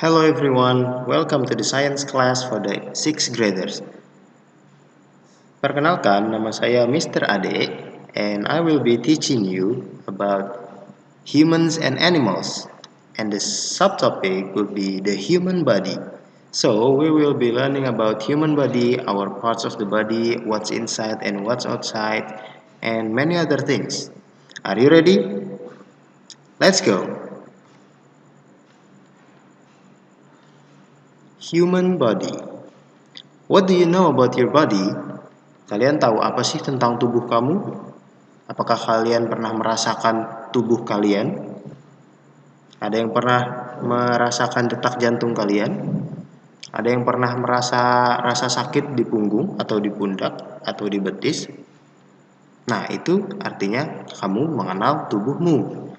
Hello everyone, welcome to the science class for the 6th graders. Perkenalkan, nama saya Mr. Ade and I will be teaching you about humans and animals. And the subtopic will be the human body. So we will be learning about human body, our parts of the body, what's inside and what's outside, and many other things. Are you ready? Let's go! Human body. What do you know about your body? Kalian tahu apa sih tentang tubuh kamu? Apakah kalian pernah merasakan tubuh kalian? Ada yang pernah merasakan detak jantung kalian? Ada yang pernah merasa rasa sakit di punggung atau di pundak atau di betis? Nah, itu artinya kamu mengenal tubuhmu.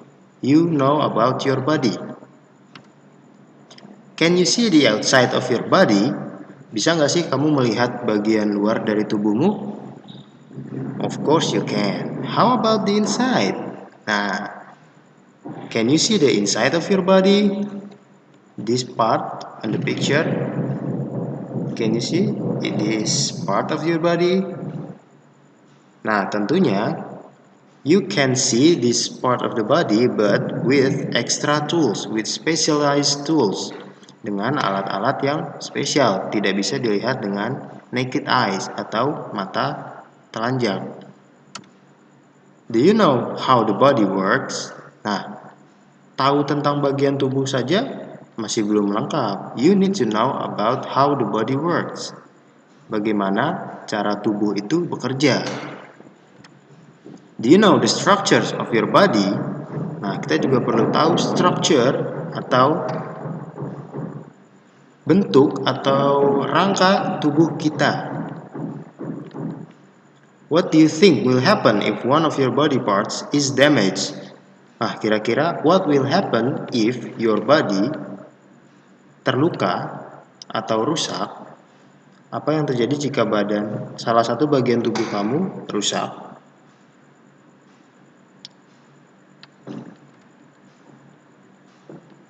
You know about your body. Can you see the outside of your body? Bisa nggak sih kamu melihat bagian luar dari tubuhmu? Of course you can. How about the inside? Nah, can you see the inside of your body? This part on the picture. Can you see this part of your body? Nah, tentunya you can see this part of the body but with extra tools, with specialized tools. Dengan alat-alat yang spesial, tidak bisa dilihat dengan naked eyes atau mata telanjang. Do you know how the body works? Nah, tahu tentang bagian tubuh saja masih belum lengkap. You need to know about how the body works. Bagaimana cara tubuh itu bekerja. Do you know the structures of your body? Nah, kita juga perlu tahu structure atau bentuk atau rangka tubuh kita. What do you think will happen if one of your body parts is damaged? Nah, kira-kira what will happen if your body terluka atau rusak? Apa yang terjadi jika salah satu bagian tubuh kamu rusak?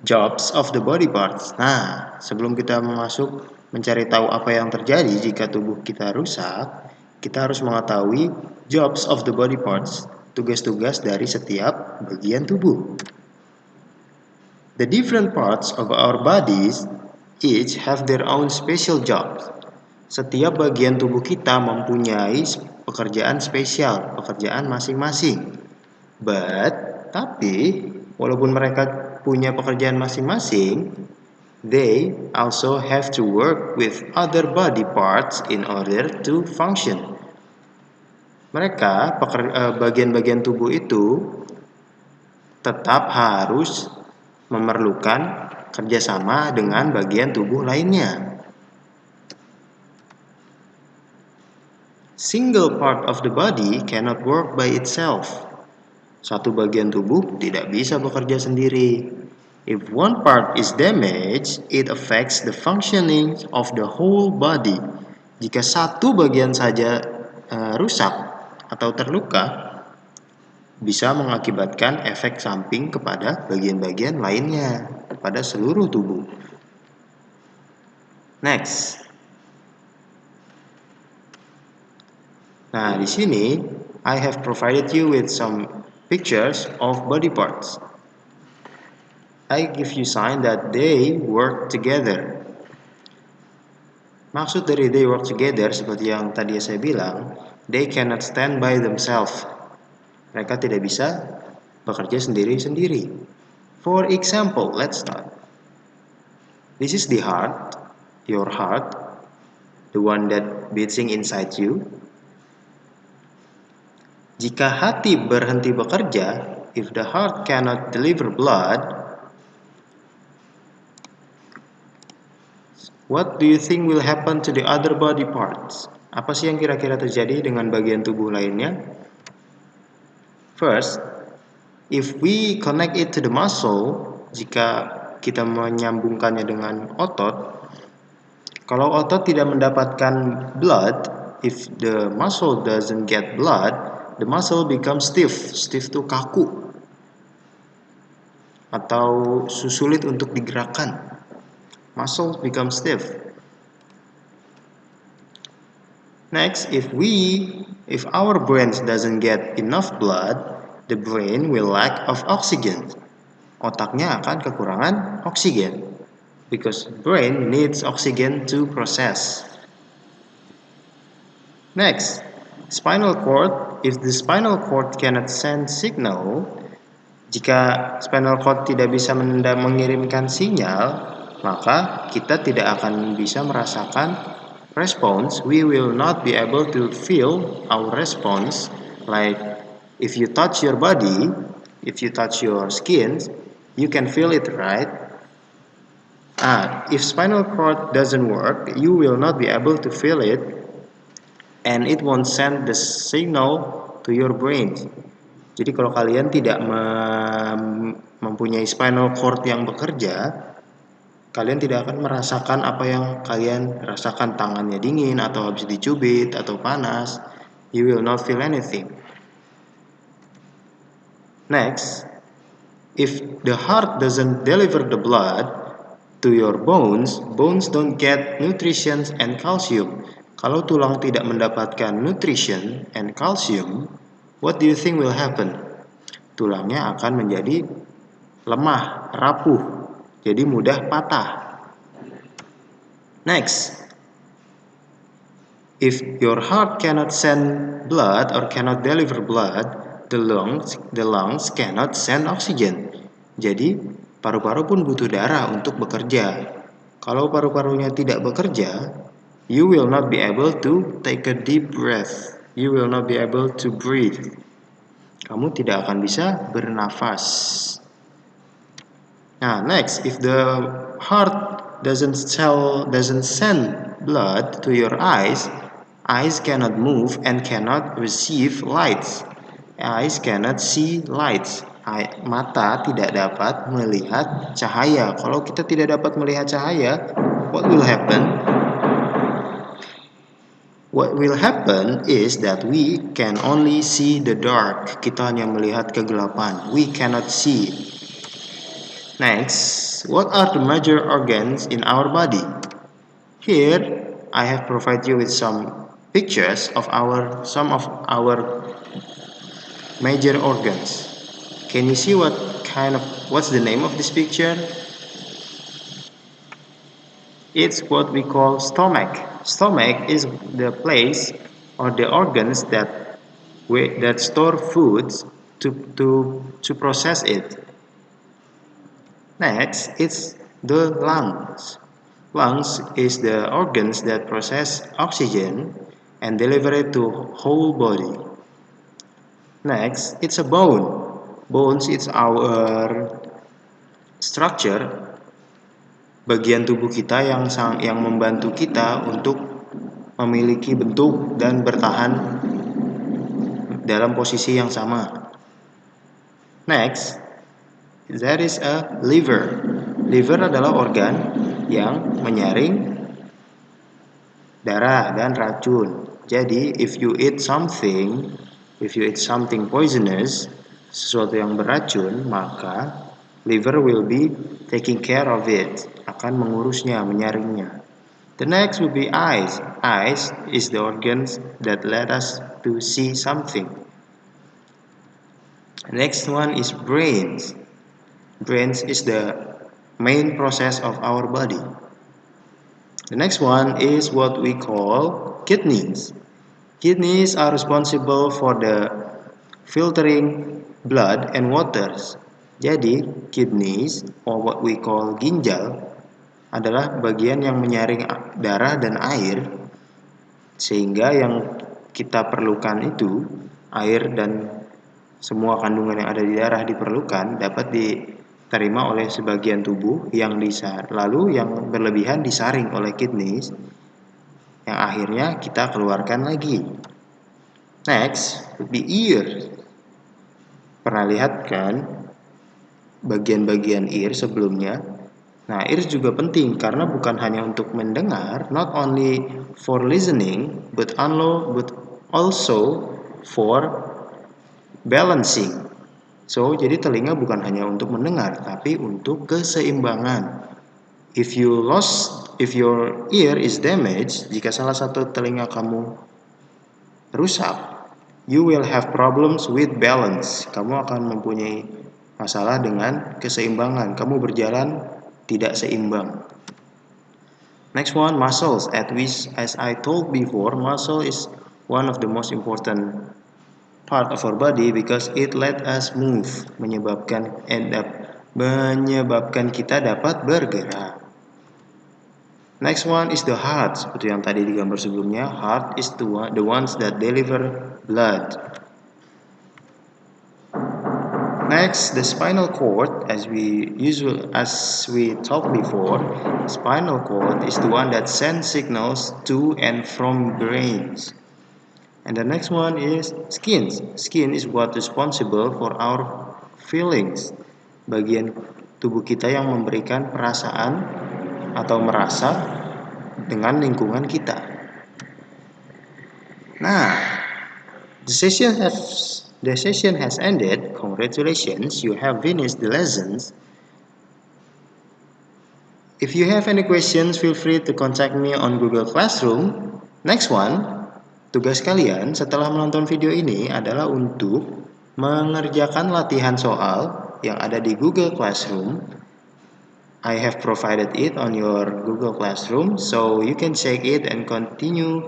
Jobs of the body parts. Nah, sebelum kita masuk mencari tahu apa yang terjadi jika tubuh kita rusak, kita harus mengetahui jobs of the body parts, tugas-tugas dari setiap bagian tubuh. The different parts of our bodies each have their own special jobs. Setiap bagian tubuh kita mempunyai pekerjaan spesial, pekerjaan masing-masing. Tapi, walaupun mereka punya pekerjaan masing-masing, they also have to work with other body parts in order to function. Mereka, bagian-bagian tubuh itu tetap harus memerlukan kerjasama dengan bagian tubuh lainnya. Single part of the body cannot work by itself. Satu bagian tubuh tidak bisa bekerja sendiri. If one part is damaged, it affects the functioning of the whole body. Jika satu bagian saja rusak atau terluka, bisa mengakibatkan efek samping kepada bagian-bagian lainnya, pada seluruh tubuh. Next. Nah, di sini I have provided you with some pictures of body parts. I give you sign that they work together. Maksud dari they work together seperti yang tadi saya bilang, they cannot stand by themselves. Mereka tidak bisa bekerja sendiri-sendiri. For example, let's start. This is the heart, your heart, the one that beating inside you. Jika hati berhenti bekerja, if the heart cannot deliver blood, what do you think will happen to the other body parts? Apa sih yang kira-kira terjadi dengan bagian tubuh lainnya? First, if we connect it to the muscle, jika kita menyambungkannya dengan otot, kalau otot tidak mendapatkan blood, if the muscle doesn't get blood, the muscle becomes stiff. Stiff itu kaku atau sulit untuk digerakkan. muscles become stiff. Next, if our brains doesn't get enough blood, the brain will lack of oxygen. Otaknya akan kekurangan oksigen. Because brain needs oxygen to process. Next, spinal cord. If the spinal cord cannot send signal, jika spinal cord tidak bisa mengirimkan sinyal, maka kita tidak akan bisa merasakan response. We will not be able to feel our response. Like if you touch your body, if you touch your skin, you can feel it, right? If spinal cord doesn't work, you will not be able to feel it, and it won't send the signal to your brain. Jadi kalau kalian tidak mempunyai spinal cord yang bekerja, kalian tidak akan merasakan apa yang kalian rasakan, tangannya dingin atau habis dicubit atau panas. You will not feel anything. Next, if the heart doesn't deliver the blood to your bones don't get nutrition and calcium. Kalau tulang tidak mendapatkan nutrition and calcium, what do you think will happen? Tulangnya akan menjadi lemah, rapuh, jadi mudah patah. Next, if your heart cannot send blood or cannot deliver blood, the lungs cannot send oxygen. Jadi paru-paru pun butuh darah untuk bekerja. Kalau paru-parunya tidak bekerja, you will not be able to take a deep breath. You will not be able to breathe. Kamu tidak akan bisa bernafas. Nah, next, if the heart doesn't send blood to your eyes cannot move and cannot receive lights. Eyes cannot see lights. Mata tidak dapat melihat cahaya. Kalau kita tidak dapat melihat cahaya, what will happen? What will happen is that we can only see the dark. Kita hanya melihat kegelapan. We cannot see. Next, what are the major organs in our body? Here, I have provided you with some pictures of some of our major organs. Can you see what's the name of this picture? It's what we call stomach. Stomach is the place or the organs that store foods to process it. Next, it's the lungs. Lungs is the organs that process oxygen and deliver it to whole body. Next, it's a bone. Bones is our structure, bagian tubuh kita yang membantu kita untuk memiliki bentuk dan bertahan dalam posisi yang sama. Next, there is a liver. Liver adalah organ yang menyaring darah dan racun. Jadi, if you eat something poisonous, sesuatu yang beracun, maka liver will be taking care of it, akan mengurusnya, menyaringnya. The next will be eyes. Eyes is the organs that let us to see something. Next one is brains. Brains is the main process of our body. The next one is what we call kidneys. Kidneys are responsible for the filtering blood and waters. Jadi, kidneys, or what we call ginjal, adalah bagian yang menyaring darah dan air, sehingga yang kita perlukan itu, air dan semua kandungan yang ada di darah diperlukan, dapat diterima oleh sebagian tubuh yang lalu yang berlebihan disaring oleh kidneys, yang akhirnya kita keluarkan lagi. Next, would be ears. Pernah lihat kan bagian-bagian ear sebelumnya? Nah, ears juga penting karena bukan hanya untuk mendengar, not only for listening, but also for balancing. So, jadi telinga bukan hanya untuk mendengar, tapi untuk keseimbangan. If your ear is damaged, jika salah satu telinga kamu rusak, you will have problems with balance. Kamu akan mempunyai masalah dengan keseimbangan. Kamu berjalan tidak seimbang. Next one, muscles. As I told before, muscle is one of the most important part of our body because it let us move, menyebabkan kita dapat bergerak. Next one is the heart. Seperti yang tadi di gambar sebelumnya, heart is the ones that deliver blood. Next, the spinal cord. As we talked before, spinal cord is the one that sends signals to and from brains. And the next one is skin. Skin is what responsible for our feelings. Bagian tubuh kita yang memberikan perasaan atau merasa dengan lingkungan kita. Nah, the session has ended. Congratulations, you have finished the lessons. If you have any questions, feel free to contact me on Google Classroom. Next one, tugas kalian setelah menonton video ini adalah untuk mengerjakan latihan soal yang ada di Google Classroom. I have provided it on your Google Classroom, so you can check it and continue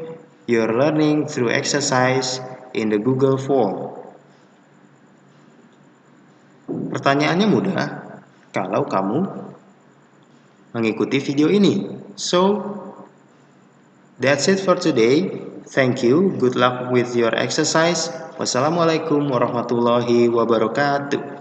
your learning through exercise in the Google form. Pertanyaannya mudah kalau kamu mengikuti video ini. So, that's it for today. Thank you. Good luck with your exercise. Wassalamualaikum warahmatullahi wabarakatuh.